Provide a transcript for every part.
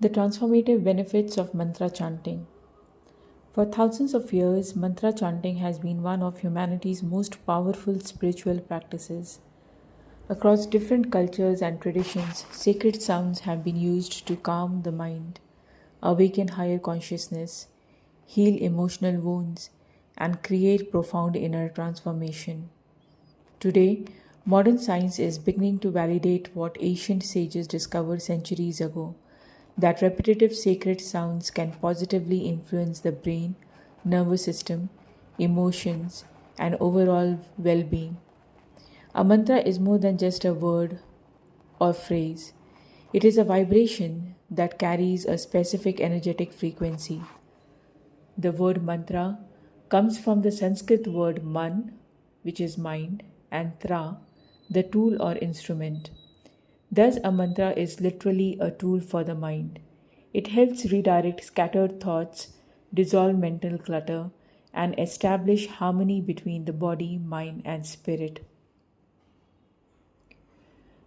The transformative benefits of mantra chanting. For thousands of years, mantra chanting has been one of humanity's most powerful spiritual practices. Across different cultures and traditions, sacred sounds have been used to calm the mind, awaken higher consciousness, heal emotional wounds, and create profound inner transformation. Today, modern science is beginning to validate what ancient sages discovered centuries ago, that repetitive sacred sounds can positively influence the brain, nervous system, emotions, and overall well being. A mantra is more than just a word or phrase, it is a vibration that carries a specific energetic frequency. The word mantra comes from the Sanskrit word man, which is mind, and tra, the tool or instrument. Thus, a mantra is literally a tool for the mind. It helps redirect scattered thoughts, dissolve mental clutter, and establish harmony between the body, mind, and spirit.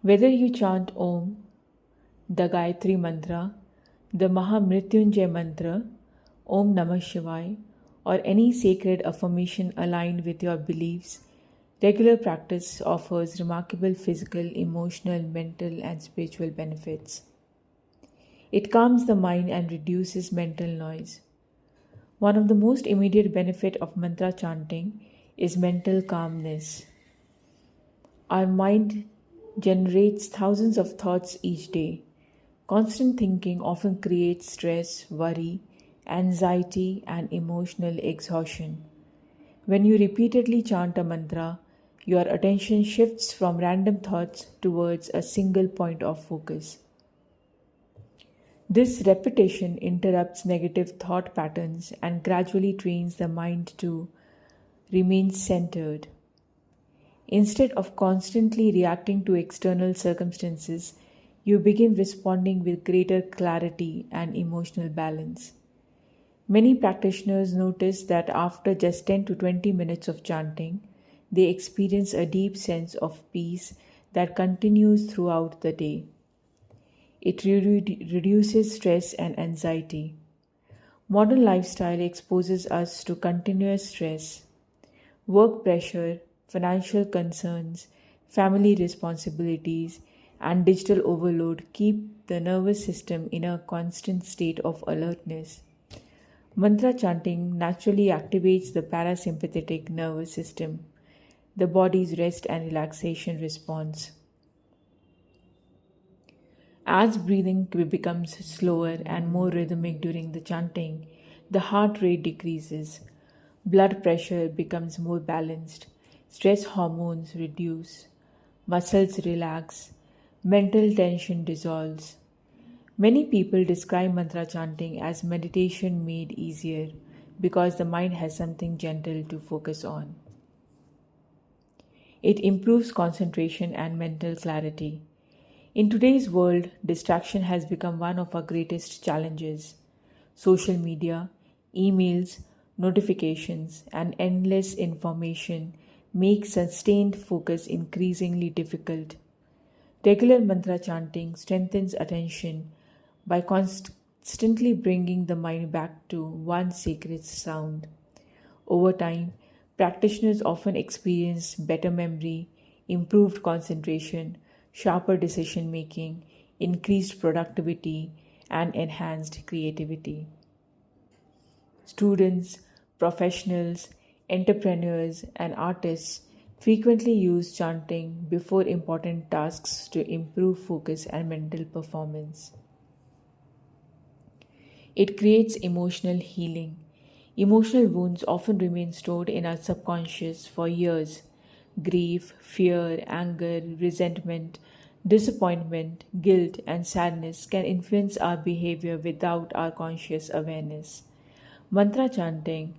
Whether you chant Om, the Gayatri Mantra, the Mahamrityunjay Mantra, Om Namah Shivaya, or any sacred affirmation aligned with your beliefs, regular practice offers remarkable physical, emotional, mental, and spiritual benefits. It calms the mind and reduces mental noise. One of the most immediate benefits of mantra chanting is mental calmness. Our mind generates thousands of thoughts each day. Constant thinking often creates stress, worry, anxiety, and emotional exhaustion. When you repeatedly chant a mantra, your attention shifts from random thoughts towards a single point of focus. This repetition interrupts negative thought patterns and gradually trains the mind to remain centered. Instead of constantly reacting to external circumstances, you begin responding with greater clarity and emotional balance. Many practitioners notice that after just 10 to 20 minutes of chanting, they experience a deep sense of peace that continues throughout the day. It reduces stress and anxiety. Modern lifestyle exposes us to continuous stress. Work pressure, financial concerns, family responsibilities, and digital overload keep the nervous system in a constant state of alertness. Mantra chanting naturally activates the parasympathetic nervous system, the body's rest and relaxation response. As breathing becomes slower and more rhythmic during the chanting, the heart rate decreases, blood pressure becomes more balanced, stress hormones reduce, muscles relax, mental tension dissolves. Many people describe mantra chanting as meditation made easier because the mind has something gentle to focus on. It improves concentration and mental clarity. In today's world, distraction has become one of our greatest challenges. Social media, emails, notifications, and endless information make sustained focus increasingly difficult. Regular mantra chanting strengthens attention by constantly bringing the mind back to one sacred sound. Over time, practitioners often experience better memory, improved concentration, sharper decision making, increased productivity, and enhanced creativity. Students, professionals, entrepreneurs, and artists frequently use chanting before important tasks to improve focus and mental performance. It creates emotional healing. Emotional wounds often remain stored in our subconscious for years. Grief, fear, anger, resentment, disappointment, guilt, and sadness can influence our behavior without our conscious awareness. Mantra chanting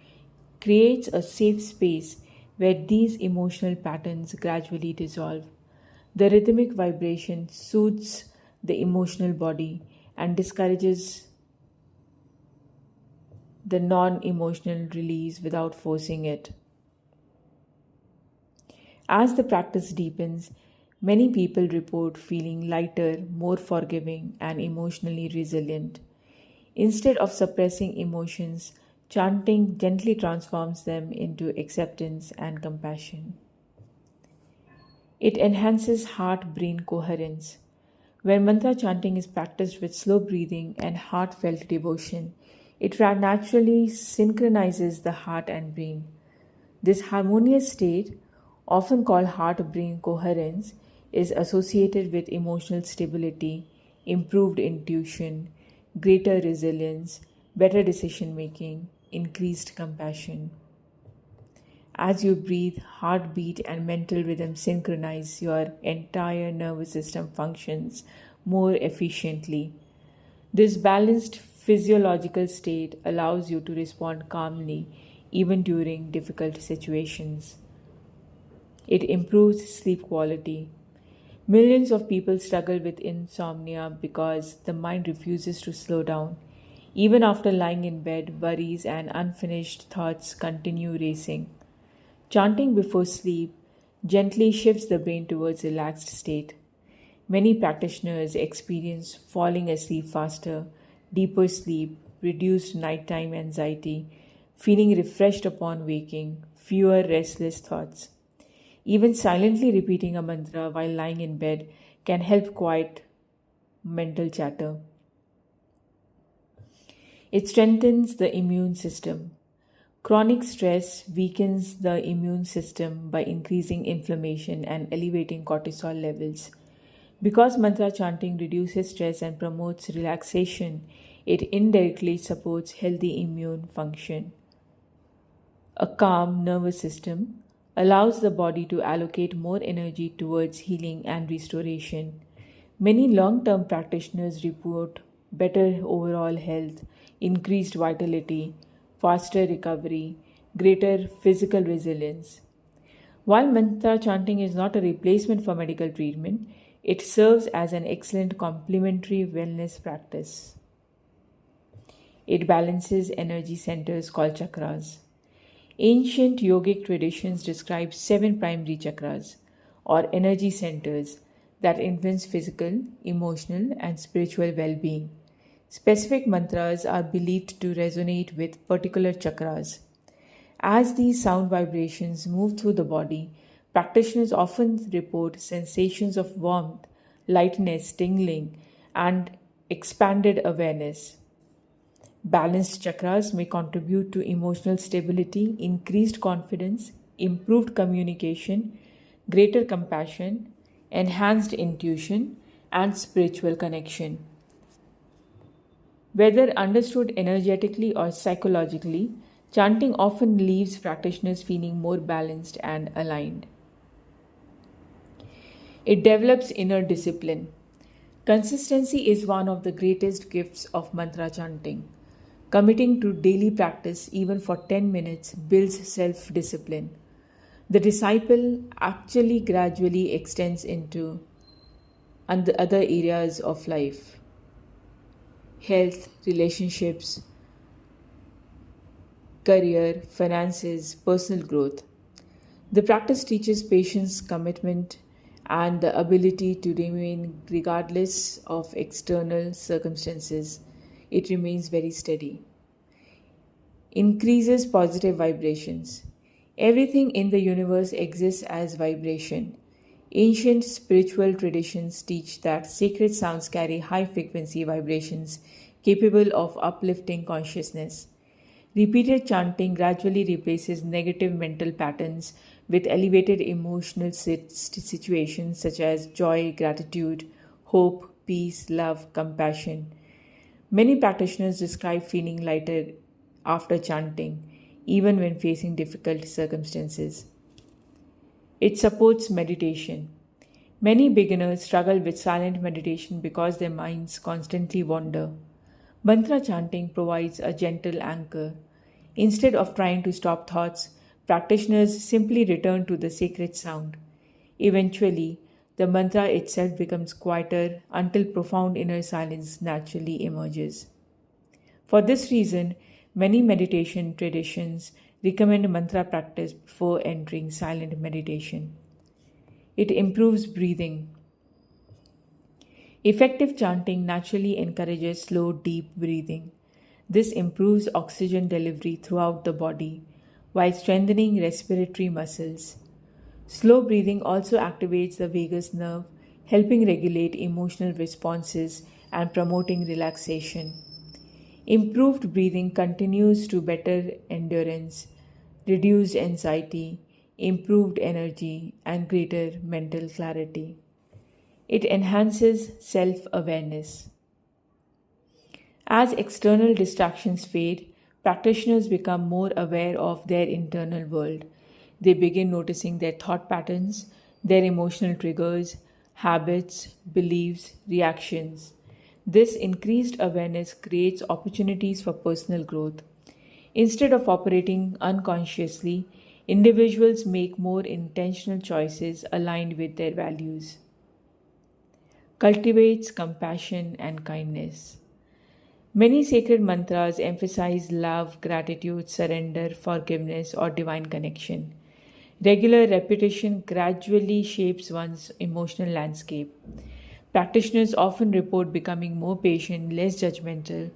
creates a safe space where these emotional patterns gradually dissolve. The rhythmic vibration soothes the emotional body and discourages the non emotional release without forcing it. As the practice deepens, Many people report feeling lighter, more forgiving, and emotionally resilient. Instead of suppressing emotions, chanting gently transforms them into acceptance and compassion. It enhances heart brain coherence. When mantra chanting is practiced with slow breathing and heartfelt devotion, it naturally synchronizes the heart and brain. This harmonious state, often called heart brain coherence, is associated with emotional stability, improved intuition, greater resilience, better decision making, increased compassion. As you breathe, heartbeat and mental rhythm synchronize, your entire nervous system functions more efficiently. This balanced physiological state allows you to respond calmly even during difficult situations. It improves sleep quality. Millions of people struggle with insomnia because the mind refuses to slow down. Even after lying in bed, worries and unfinished thoughts continue racing. Chanting before sleep gently shifts the brain towards a relaxed state. Many practitioners experience falling asleep faster, deeper sleep, reduced nighttime anxiety, feeling refreshed upon waking, fewer restless thoughts. Even silently repeating a mantra while lying in bed can help quiet mental chatter. It strengthens the immune system. Chronic stress weakens the immune system by increasing inflammation and elevating cortisol levels. Because mantra chanting reduces stress and promotes relaxation, it indirectly supports healthy immune function. A calm nervous system allows the body to allocate more energy towards healing and restoration. Many long term practitioners report better overall health, increased vitality, faster recovery, greater physical resilience. While mantra chanting is not a replacement for medical treatment, it serves as an excellent complementary wellness practice. It balances energy centers called chakras. Ancient yogic traditions describe seven primary chakras, or energy centers, that influence physical, emotional, and spiritual well being. Specific mantras are believed to resonate with particular chakras. As these sound vibrations move through the body, practitioners often report sensations of warmth, lightness, tingling, and expanded awareness. Balanced chakras may contribute to emotional stability, increased confidence, improved communication, greater compassion, enhanced intuition, and spiritual connection. Whether understood energetically or psychologically, chanting often leaves practitioners feeling more balanced and aligned. It develops inner discipline. Consistency is one of the greatest gifts of mantra chanting. Committing to daily practice, even for 10 minutes, builds self discipline. The disciple actually gradually extends into other areas of life: health, relationships, career, finances, personal growth. The practice teaches patience, commitment, and the ability to remain regardless of external circumstances. It remains very steady. Increases positive vibrations. Everything in the universe exists as vibration. Ancient spiritual traditions teach that sacred sounds carry high frequency vibrations capable of uplifting consciousness. Repeated chanting gradually replaces negative mental patterns with elevated emotional situations such as joy, gratitude, hope, peace, love, compassion. Many practitioners describe feeling lighter after chanting, even when facing difficult circumstances. It supports meditation. Many beginners struggle with silent meditation because their minds constantly wander. Mantra chanting provides a gentle anchor. Instead of trying to stop thoughts, practitioners simply return to the sacred sound. Eventually, the mantra itself becomes quieter until profound inner silence naturally emerges. For this reason, many meditation traditions recommend mantra practice before entering silent meditation. It improves breathing. Effective chanting naturally encourages slow, deep breathing. This improves oxygen delivery throughout the body while strengthening respiratory muscles. Slow breathing also activates the vagus nerve, helping regulate emotional responses and promoting relaxation. Improved breathing continues to better endurance, reduced anxiety, improved energy, and greater mental clarity. It enhances self awareness. As external distractions fade, practitioners become more aware of their internal world. They begin noticing their thought patterns, their emotional triggers, habits, beliefs, reactions. This increased awareness creates opportunities for personal growth. Instead of operating unconsciously, individuals make more intentional choices aligned with their values. Cultivates compassion and kindness. Many sacred mantras emphasize love, gratitude, surrender, forgiveness, or divine connection. Regular repetition gradually shapes one's emotional landscape. Practitioners often report becoming more patient, less judgmental,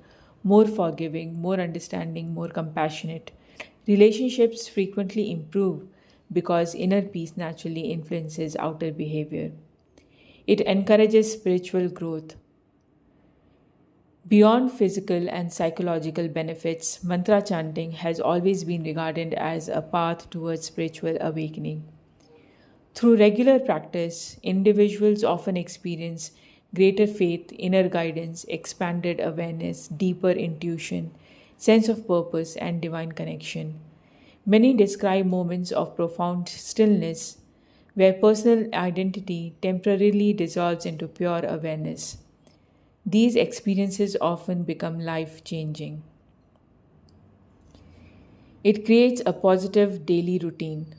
more forgiving, more understanding, more compassionate. Relationships frequently improve because inner peace naturally influences outer behavior. It encourages spiritual growth. Beyond physical and psychological benefits, mantra chanting has always been regarded as a path towards spiritual awakening. Through regular practice, individuals often experience greater faith, inner guidance, expanded awareness, deeper intuition, sense of purpose, and divine connection. Many describe moments of profound stillness where personal identity temporarily dissolves into pure awareness. These experiences often become life changing. It creates a positive daily routine.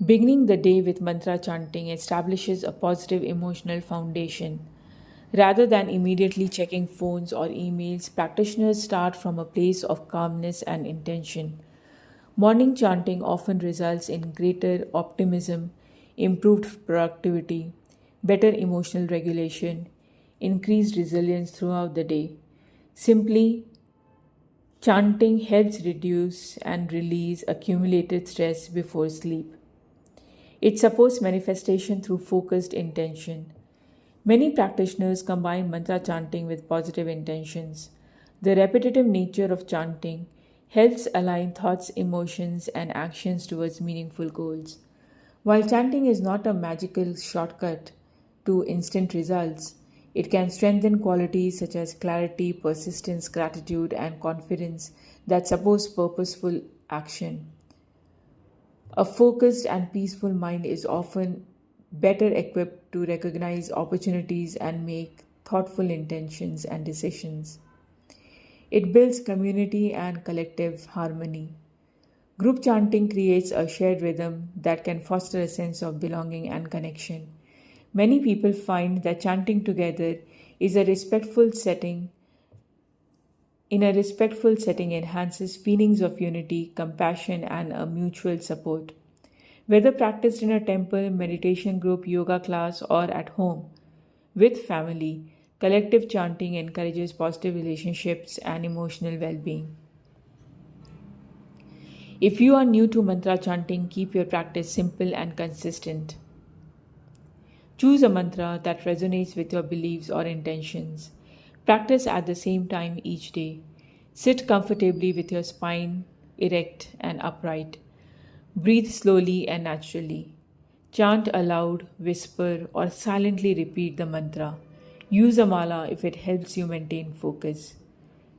Beginning the day with mantra chanting establishes a positive emotional foundation. Rather than immediately checking phones or emails, practitioners start from a place of calmness and intention. Morning chanting often results in greater optimism, improved productivity, better emotional regulation, increased resilience throughout the day. Simply, chanting helps reduce and release accumulated stress before sleep. It supports manifestation through focused intention. Many practitioners combine mantra chanting with positive intentions. The repetitive nature of chanting helps align thoughts, emotions, and actions towards meaningful goals. While chanting is not a magical shortcut to instant results, it can strengthen qualities such as clarity, persistence, gratitude, and confidence that support purposeful action. A focused and peaceful mind is often better equipped to recognize opportunities and make thoughtful intentions and decisions. It builds community and collective harmony. Group chanting creates a shared rhythm that can foster a sense of belonging and connection. Many people find that chanting together is a respectful setting in a respectful setting enhances feelings of unity, compassion, and a mutual support. Whether practiced in a temple, meditation group, yoga class, or at home with family, collective chanting encourages positive relationships and emotional well being. If you are new to mantra chanting, keep your practice simple and consistent. Choose a mantra that resonates with your beliefs or intentions. Practice at the same time each day. Sit comfortably with your spine erect and upright. Breathe slowly and naturally. Chant aloud, whisper, or silently repeat the mantra. Use a mala if it helps you maintain focus.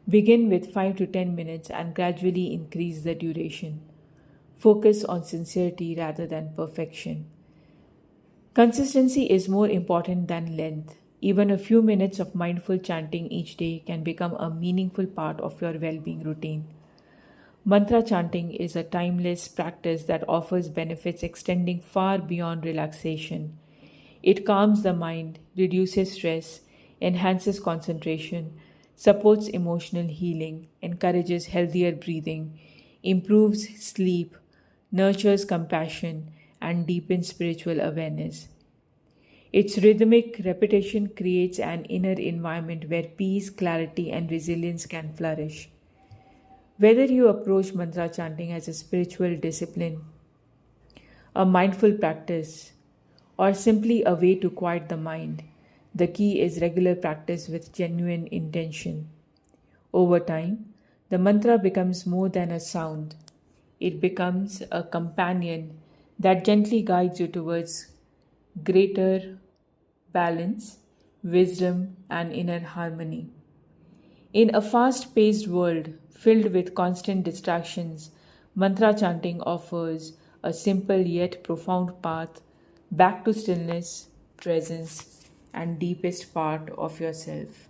Begin with 5 to 10 minutes and gradually increase the duration. Focus on sincerity rather than perfection. Consistency is more important than length. Even a few minutes of mindful chanting each day can become a meaningful part of your well being routine. Mantra chanting is a timeless practice that offers benefits extending far beyond relaxation. It calms the mind, reduces stress, enhances concentration, supports emotional healing, encourages healthier breathing, improves sleep, nurtures compassion, and deepens spiritual awareness. Its rhythmic repetition creates an inner environment where peace, clarity, and resilience can flourish. Whether you approach mantra chanting as a spiritual discipline, a mindful practice, or simply a way to quiet the mind, the key is regular practice with genuine intention. Over time, the mantra becomes more than a sound, it becomes a companion that gently guides you towards greater balance, wisdom, and inner harmony. In a fast paced world filled with constant distractions, mantra chanting offers a simple yet profound path back to stillness, presence, and deepest part of yourself.